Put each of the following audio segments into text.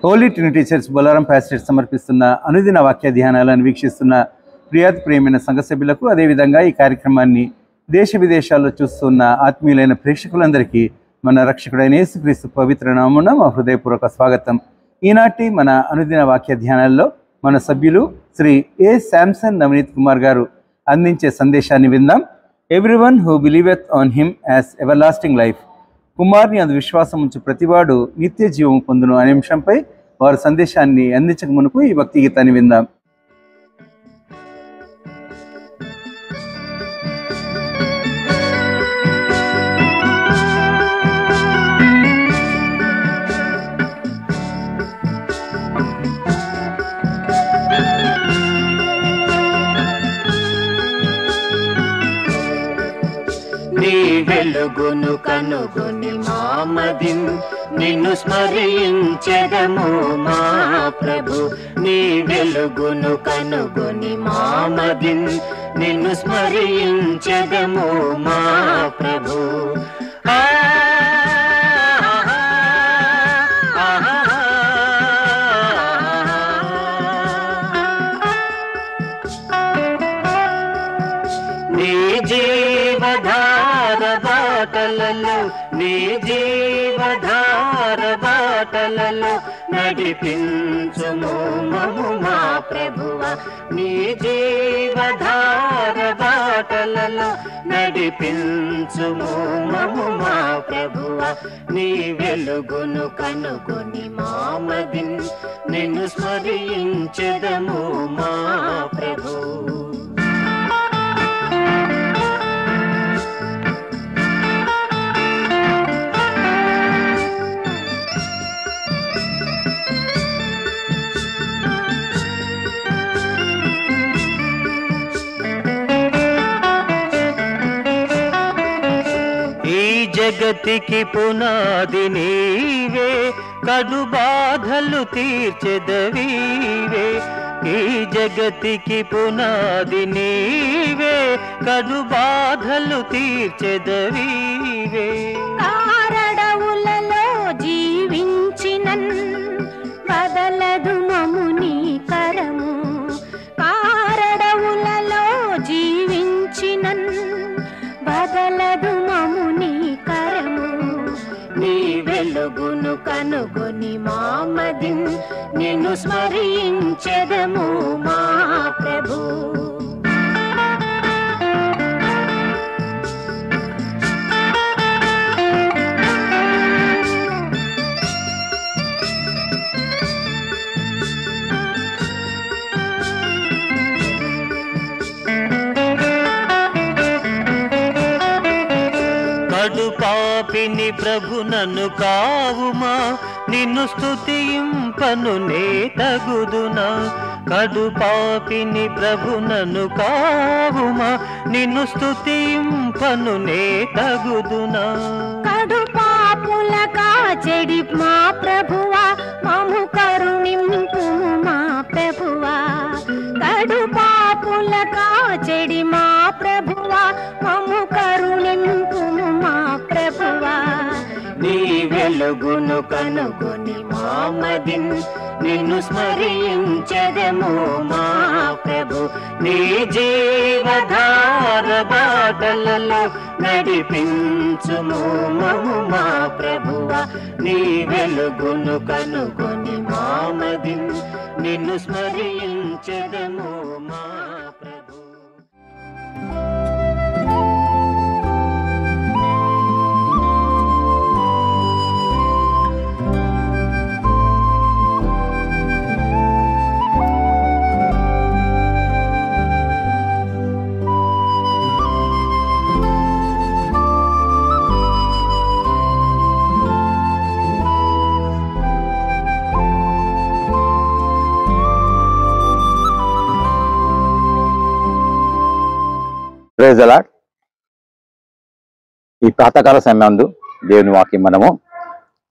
Holi Trinity Church Bollaram pastorate సమర్పిస్తున్న అనుదిన వాక్య ధ్యానాలను వీక్షిస్తున్న ప్రియాతి ప్రియమైన సంఘ సభ్యులకు, అదేవిధంగా ఈ కార్యక్రమాన్ని దేశ విదేశాల్లో చూస్తున్న ఆత్మీయులైన ప్రేక్షకులందరికీ మన రక్షకుడైన యేసుక్రీస్తు పవిత్ర నామమున మా హృదయపూర్వక స్వాగతం. ఈనాటి మన అనుదిన వాక్య ధ్యానాల్లో మన సభ్యులు శ్రీ ఏ శాంసన్ నవనీత్ కుమార్ గారు అందించే సందేశాన్ని విందాం. Everyone who believeth on him has everlasting life. కుమార్ని అందు విశ్వాసం ఉంచు ప్రతివాడు నిత్య జీవం పొందును అనే అంశంపై వారి సందేశాన్ని అందించక మునుపు ఈ భక్తి గీతాన్ని విందాం. నీ వెలుగును కనుగొని మామదిన్ నిన్ను స్మరించెదము మా ప్రభు. నీ వెలుగును కనుగొని మామదిన్ నిన్ను స్మరించెదము మా ప్రభు. నీ జీవధార బాటలలో, నీ జీవధార బాటలలో నడిపించుము మము మా ప్రభువ. నీ జీవధార బాటలలో నడిపించుము మము మా ప్రభువ. నీ వెలుగును కనుగొని మామదిన్ నిన్ను స్మరించెదము మా ప్రభు. జగతికి పునాది నీవే, కడు బాధలు తీర్చెదవీవే. ఈ జగతికి పునాది నీవే, కడు బాధలు తీర్చెదవీవే. కారడవులలో జీవించినన్ బదలదు మముని కరము. కారడవులలో జీవించినన్ బదలదు మముని కరము. నీ వెలుగును కనుగొని మామదిన్ నిన్ను స్మరించెదము మా ప్రభు. కడు పాపిని ప్రభు నన్ను కావుమా, నిన్ను స్తుతింపను నే తగుదునా. కడు పాపిని ప్రభు నన్ను కావుమా, నిన్ను స్తుతింపను నే తగుదునా. కడు పాపుల కాచెడి మా ప్రభువా, మము కరుణింపు మా ప్రభువా. కడు పాపుల కాచెడి మా ప్రభువా, మము కరుణింపు మా ప్రభువా. నీ వెలుగును కనుగొని మామదిన్ నిన్ను స్మరించెదము మా ప్రభు. నీ జీవధార బాటలలో నడిపించుము మము మా ప్రభువ. నీ వెలుగును కనుగొని మామదిన్ నిన్ను స్మరించెదము మా ప్రభు. Praise the lord. ఈ ప్రాతకాల సమయంలో దేవుని వాక్యం మనము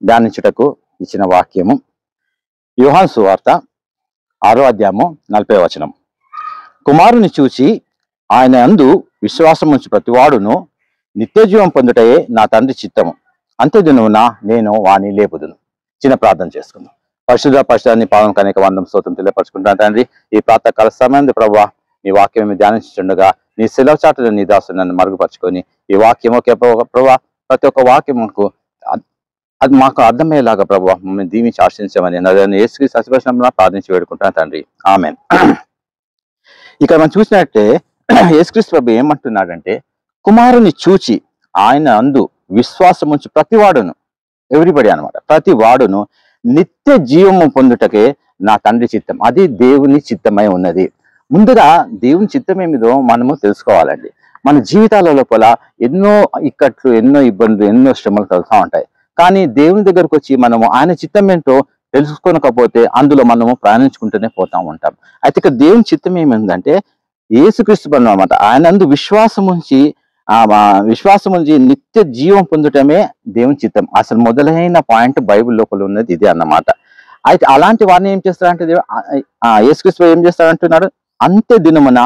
ధ్యానించుటకు ఇచ్చిన వాక్యము యోహాను సువార్త 6వ అధ్యాయము 40వ వచనం. కుమారుని చూచి ఆయన యందు విశ్వాసం ఉంచు ప్రతివాడును నిత్యజీవం పొందుటయే నా తండ్రి చిత్తము. అంత్యదినమున నేను వాని లేపుదును. చిన్న ప్రార్థన చేసుకుందాం. పరిశుద్ధాన్ని పాదం కనుక వందం స్తోత్రం తెలియపరచుకుంటాను తండ్రి. ఈ ప్రాతకాల సమయం ప్రభువా నీ వాక్యం ధ్యానించుండగా నీ సెలవు చాటును నీ దాసుని నన్ను మరుగుపరుచుకొని ఈ వాక్యం ఒకే ప్రభువా ప్రతి ఒక్క వాక్యముకు అది మాకు అర్థమయ్యేలాగా ప్రభువా మమ్మల్ని దీవించి ఆశించమని యేసుక్రీస్తు సత్యవచనంలో ప్రార్థించి వేడుకుంటాను తండ్రి. ఆమేన్. ఇక్కడ మనం చూసినట్టే యేసుక్రీస్తు ప్రభు ఏమంటున్నాడంటే, కుమారుని చూచి ఆయన అందు విశ్వాసం ఉంచి ప్రతివాడును, ఎవ్రీబడి అనమాట, ప్రతి వాడును నిత్య జీవము పొందుటకే నా తండ్రి చిత్తం, అది దేవుని చిత్తమై ఉన్నది. ముందుగా దేవుని చిత్తం ఏమిదో మనము తెలుసుకోవాలండి. మన జీవితాల లోపల ఎన్నో ఇక్కట్లు, ఎన్నో ఇబ్బందులు, ఎన్నో శ్రమలు కలుగుతూ ఉంటాయి. కానీ దేవుని దగ్గరకు వచ్చి మనము ఆయన చిత్తం ఏంటో తెలుసుకోకపోతే అందులో మనము ప్రయాణించుకుంటూనే పోతా ఉంటాం. అయితే ఇక్కడ దేవుని చిత్తం ఏమైందంటే యేసుక్రీస్తు అన్నమాట, ఆయన అందు విశ్వాసం ఉంచి నిత్య జీవం పొందటమే దేవుని చిత్తం. అసలు మొదలైన పాయింట్ బైబిల్ లోపల ఉన్నది ఇదే అన్నమాట. అయితే అలాంటి వాడిని ఏం చేస్తారంటే యేసుక్రీస్తు ఏం చేస్తారంటున్నాడు, అంత్య దినమున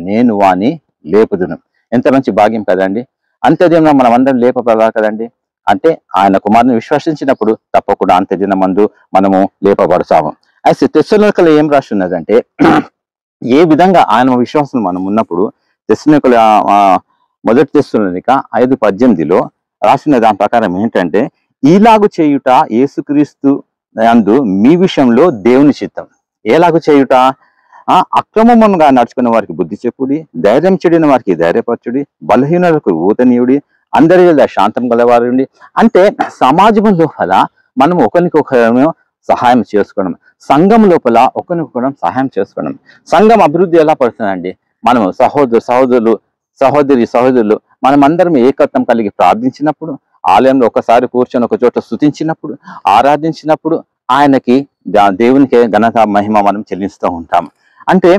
నేను వాని లేపుదును. ఎంత మంచి భాగ్యం కదండి. అంత్య దినమున మనం అందరం లేపబడాలి కదండి. అంటే ఆయన కుమారుని విశ్వసించినప్పుడు తప్పకుండా అంత్య దినమందు మనము లేపబడతాము. అయితే తెస్సలోనికలో ఏం రాసి ఉన్నదంటే, ఏ విధంగా ఆయన విశ్వాసం మనం ఉన్నప్పుడు తెస్సలోనికల మొదటి తెస్సలోనిక 5:18 రాసిన దాని ప్రకారం ఏంటంటే, ఈలాగు చేయుట యేసుక్రీస్తు యందు మీ విషయంలో దేవుని చిత్తం. ఏలాగు చేయుట, అక్రమముగా నడుచుకున్న వారికి బుద్ధి చెప్పుడి, ధైర్యం చెడిన వారికి ధైర్యపరచుడి, బలహీనులకు ఊతనీయుడి, అందరి శాంతం గలవారుండి. అంటే సమాజం లోపల మనం ఒకరికొకరు సహాయం చేసుకోవడం, సంఘం లోపల ఒకరికొకరం సహాయం చేసుకోవడం. సంఘం అభివృద్ధి ఎలా పడుతుందండి, మనము సహోదరులు మనం అందరం ఏకత్వం కలిగి ప్రార్థించినప్పుడు, ఆలయంలో ఒకసారి కూర్చొని ఒక చోట స్తుతించినప్పుడు, ఆరాధించినప్పుడు ఆయనకి దేవునికి ఘనత మహిమ మనం చెల్లిస్తూ ఉంటాం. అంటే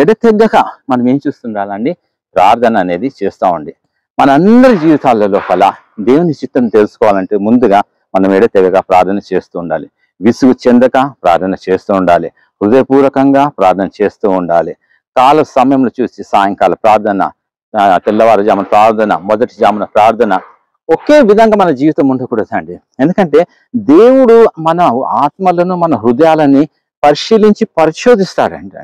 ఎడతెగ్గక మనం ఏం చూస్తుండాలండి, ప్రార్థన అనేది చేస్తూ ఉండి మనందరి జీవితాల లోపల దేవుని చిత్తం తెలుసుకోవాలంటే ముందుగా మనం ఎడతెగక ప్రార్థన చేస్తూ ఉండాలి. విసుగు చెందక ప్రార్థన చేస్తూ ఉండాలి. హృదయపూర్వకంగా ప్రార్థన చేస్తూ ఉండాలి. కాల సమయంలో చూసి సాయంకాల ప్రార్థన, తెల్లవారుజామున ప్రార్థన, మొదటి జామున ప్రార్థన, ఒకే విధంగా మన జీవితం ఉండకూడదండి. ఎందుకంటే దేవుడు మన ఆత్మలను, మన హృదయాలని పరిశోధిస్తాడండి.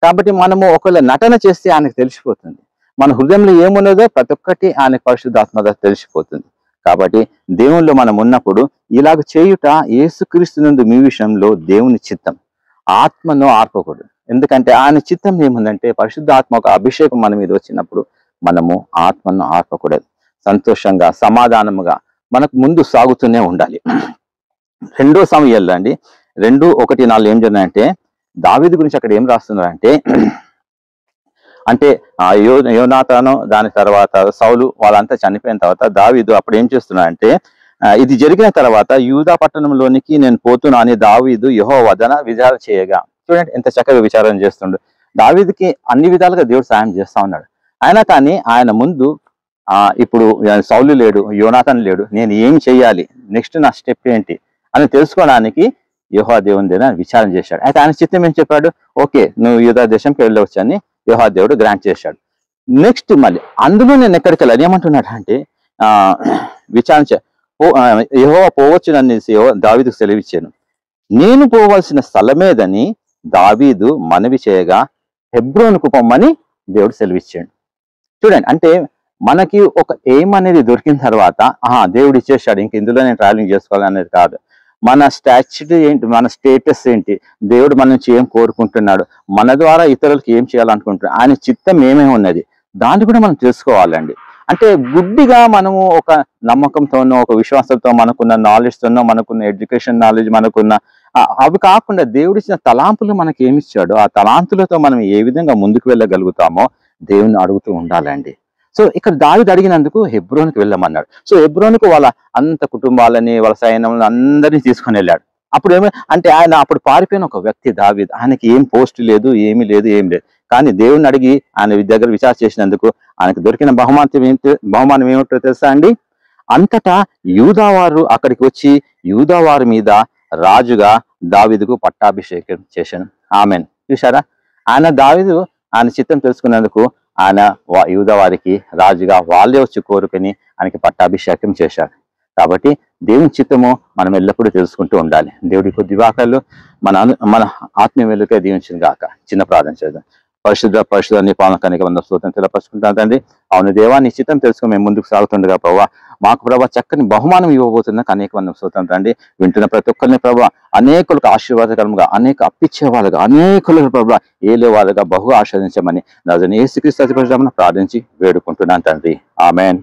కాబట్టి మనము ఒకవేళ నటన చేస్తే ఆయనకు తెలిసిపోతుంది. మన హృదయంలో ఏమున్నదో ప్రతి ఒక్కటి ఆయనకు పరిశుద్ధాత్మ తెలిసిపోతుంది. కాబట్టి దేవునిలో మనం ఉన్నప్పుడు ఇలాగ చేయుట యేసుక్రీస్తునందు మీ విషయంలో దేవుని చిత్తం. ఆత్మను ఆర్పకూడదు. ఎందుకంటే ఆయన చిత్తం ఏముందంటే పరిశుద్ధాత్మ ఒక అభిషేకం మన మీద వచ్చినప్పుడు మనము ఆత్మను ఆర్పకూడదు. సంతోషంగా, సమాధానముగా మనకు ముందు సాగుతూనే ఉండాలి. 2 సమూయేలు అండి 2:1-4 ఏం జరిగిందంటే, దావీదు గురించి అక్కడ ఏం రాస్తున్నారంటే, అంటే యోనాతాను, దాని తర్వాత సౌలు వాళ్ళంతా చనిపోయిన తర్వాత దావీదు అప్పుడు ఏం చేస్తున్నాడంటే, ఇది జరిగిన తర్వాత యూదా పట్టణంలోనికి నేను పోతున్నా అని దావీదు యెహోవా వదన విచారణ చేయగా. చూడండి ఎంత చక్కగా విచారణ చేస్తుండు. దావీదుకి అన్ని విధాలుగా దేవుడు సాయం చేస్తా ఉన్నాడు. అయినా కానీ ఆయన ముందు ఇప్పుడు సౌలు లేడు, యోనాతాను లేడు, నేను ఏం చెయ్యాలి, నెక్స్ట్ నా స్టెప్ ఏంటి అని తెలుసుకోవడానికి యెహోవా దేవుని దగ్గర విచారణ చేశాడు. అయితే ఆయన చిత్తం ఏం చెప్పాడు, ఓకే నువ్వు యూదా దేశంకి వెళ్ళవచ్చు అని యెహోవా దేవుడు గ్రాంట్ చేశాడు. నెక్స్ట్ మళ్ళీ అందులో నేను ఎక్కడికి వెళ్ళాలి ఏమంటున్నాడు అంటే, యెహోవా పోవచ్చు అనేసి దావీదుకు సెలవిచ్చాను. నేను పోవలసిన స్థలమేదని దావీదు మనవి చేయగా హెబ్రోనుకు పొమ్మని దేవుడు సెలవిచ్చాడు. చూడండి, అంటే మనకి ఒక ఎయిమ్ అనేది దొరికిన తర్వాత దేవుడు ఇచ్చేసాడు, ఇంక ఇందులో నేను ట్రావెలింగ్ చేసుకోవాలి అనేది కాదు. మన స్టాచ్యూట్ ఏంటి, మన స్టేటస్ ఏంటి, దేవుడు మన నుంచి ఏం కోరుకుంటున్నాడు, మన ద్వారా ఇతరులకు ఏం చేయాలనుకుంటున్నాడు, ఆయన చిత్తం ఏమేమి ఉన్నది, దాన్ని కూడా మనం తెలుసుకోవాలండి. అంటే గుడ్డిగా మనము ఒక నమ్మకంతోనో ఒక విశ్వాసంతో మనకున్న నాలెడ్జ్తోనో మనకున్న ఎడ్యుకేషన్ నాలెడ్జ్ మనకున్న అవి కాకుండా దేవుడు ఇచ్చిన తలాంతులు మనకి ఏమి ఇచ్చాడో ఆ తలాంతులతో మనం ఏ విధంగా ముందుకు వెళ్ళగలుగుతామో దేవుని అడుగుతూ ఉండాలండి. సో ఇక్కడ దావీదు అడిగినందుకు హెబ్రోనుకు వెళ్ళమన్నాడు. సో హెబ్రోనుకు వాళ్ళ అంత కుటుంబాలని, వాళ్ళ సైన్యం అందరినీ తీసుకొని వెళ్ళాడు. అప్పుడు అంటే ఆయన అప్పుడు పారిపోయిన ఒక వ్యక్తి దావీదు. ఆయనకి ఏం పోస్ట్ లేదు, ఏమీ లేదు. కానీ దేవుని అడిగి ఆయన దగ్గర విచారణ చేసినందుకు ఆయనకు దొరికిన బహుమానం ఏమిటో తెలుసా అండి, అంతటా యూదావారు అక్కడికి వచ్చి యూదావారి మీద రాజుగా దావీదుకు పట్టాభిషేకం చేశాను. ఆమెన్. చూసారా, దావీదు ఆయన చిత్తం తెలుసుకున్నందుకు ఆయన యూదా వారికి రాజుగా వాళ్ళే వచ్చి కోరుకుని ఆయనకి పట్టాభిషేకం చేశారు. కాబట్టి దేవుని చిత్తమో మనం ఎల్లప్పుడూ తెలుసుకుంటూ ఉండాలి. దేవుడి కొద్ది వాకాలు మన ఆత్మీయ వెలుగుగా దీవించిన గాక. చిన్న ప్రార్థన చేద్దాం. పరిశుద్ధ నీ పాలకానికి వంద స్తోత్రం తెలపరుచుకుంటాను తండ్రి. అవును దేవా, నీ చిత్తం తెలుసుకుని మేము ముందుకు సాగుతుండగా ప్రభావ, మాకు ప్రభావ చక్కని బహుమానం ఇవ్వబోతున్నా అనేక వంద స్తోత్రం తండ్రి. వింటున్న ప్రతి ఒక్కరిని ప్రభావ అనేకులకు ఆశీర్వాదకరంగా, అనేక అప్పిచ్చే వాళ్ళగా, అనేకులకు ప్రభావ ఏలే వాళ్ళగా బహు ఆస్వాదించమని నజరేయుడైన యేసుక్రీస్తు అతి పరిశుద్ధ నామమున ప్రార్థించి వేడుకుంటున్నాను తండ్రి. ఆమేన్.